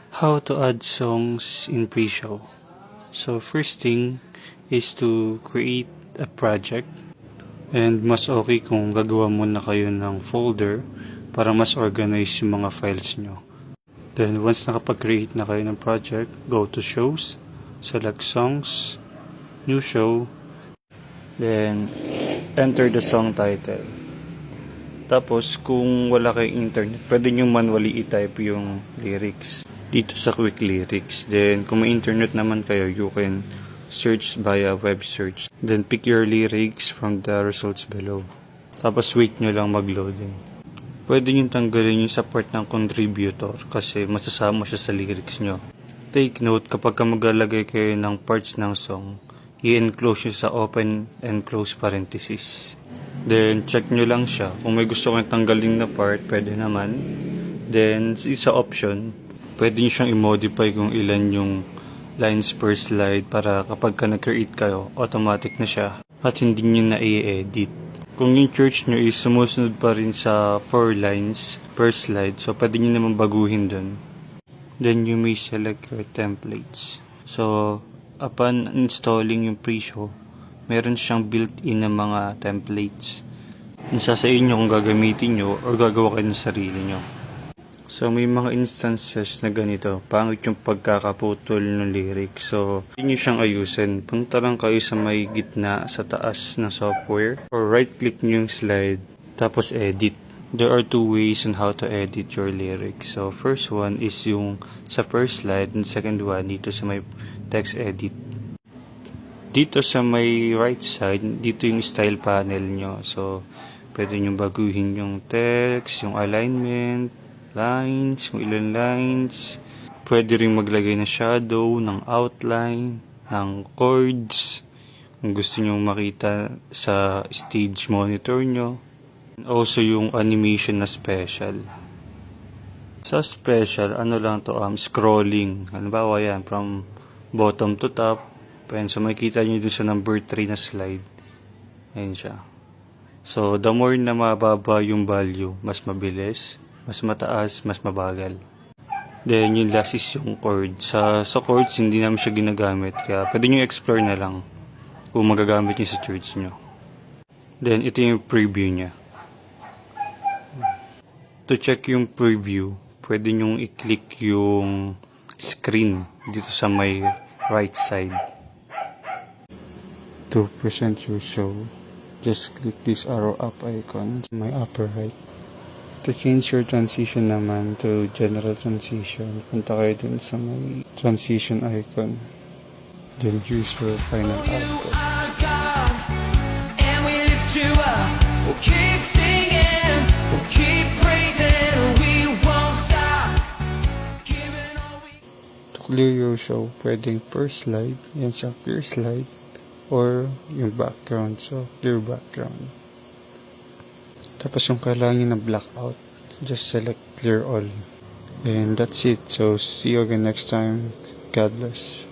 How to add songs in pre-show. So first thing is to create a project, and mas okay kung gagawa muna kayo ng folder para mas organize yung mga files nyo. Then once nakapag-create na kayo ng project, go to shows, select songs, new show, then enter the song title. Tapos kung wala kayong internet, pwede nyo manually i-type yung lyrics dito sa quick lyrics. Then kung may internet naman kayo, you can search via web search. Then pick your lyrics from the results below. Tapos wait nyo lang mag-loading. Pwede nyo tanggalin yung support ng contributor kasi masasama siya sa lyrics nyo. Take note, kapag maglalagay kayo ng parts ng song, i-enclose nyo sa open and close parenthesis. Then check nyo lang siya. Kung may gusto kayong tanggalin na part, pwede naman. Then sa option, pwede nyo siyang i-modify kung ilan yung lines per slide para kapag nag-create kayo, automatic na siya at hindi nyo na i-edit. Kung yung church nyo is sumusunod pa rin sa 4 lines per slide, so pwede nyo naman baguhin dun. Then you may select your templates. So upon installing yung pre-show, meron siyang built-in na mga templates. Nasa sa inyo kung gagamitin nyo or gagawa kayo ng sarili nyo. So may mga instances na ganito, pangit yung pagkakaputol ng lyrics. So hindi nyo siyang ayusin. Punta lang kayo sa may gitna sa taas ng software or right click nyo yung slide tapos edit. There are 2 ways on how to edit your lyrics. So first one is yung sa first slide, and second one dito sa may text edit. Dito sa may right side, dito yung style panel nyo. So pwede nyo baguhin yung text, yung alignment, lines, kung ilan lines. Pwede rin maglagay ng shadow, ng outline, ng chords kung gusto nyo makita sa stage monitor nyo. And also yung animation na special. Sa special, ano lang to, scrolling. Halimbawa yan, from bottom to top. So makikita nyo doon sa number 3 na slide. Ayan siya. So the more na mababa yung value, mas mabilis. Mas mataas, mas mabagal. Then yung last is yung chord. Sa chords, hindi namin siya ginagamit. Kaya pwede nyo explore na lang kung magagamit nyo sa church nyo. Then ito yung preview nya. To check yung preview, pwede nyo i-click yung screen dito sa may right side. To present your show, just click this arrow up icon in my upper right. To change your transition naman to general transition, punta kayo dun sa may transition icon. Then use your final output. To clear your show, pwedeng per slide, yan sa clear slide, or yung background, so clear background. Tapos yung kailangan nyo na blackout, just select clear all. And that's it. So see you again next time. God bless.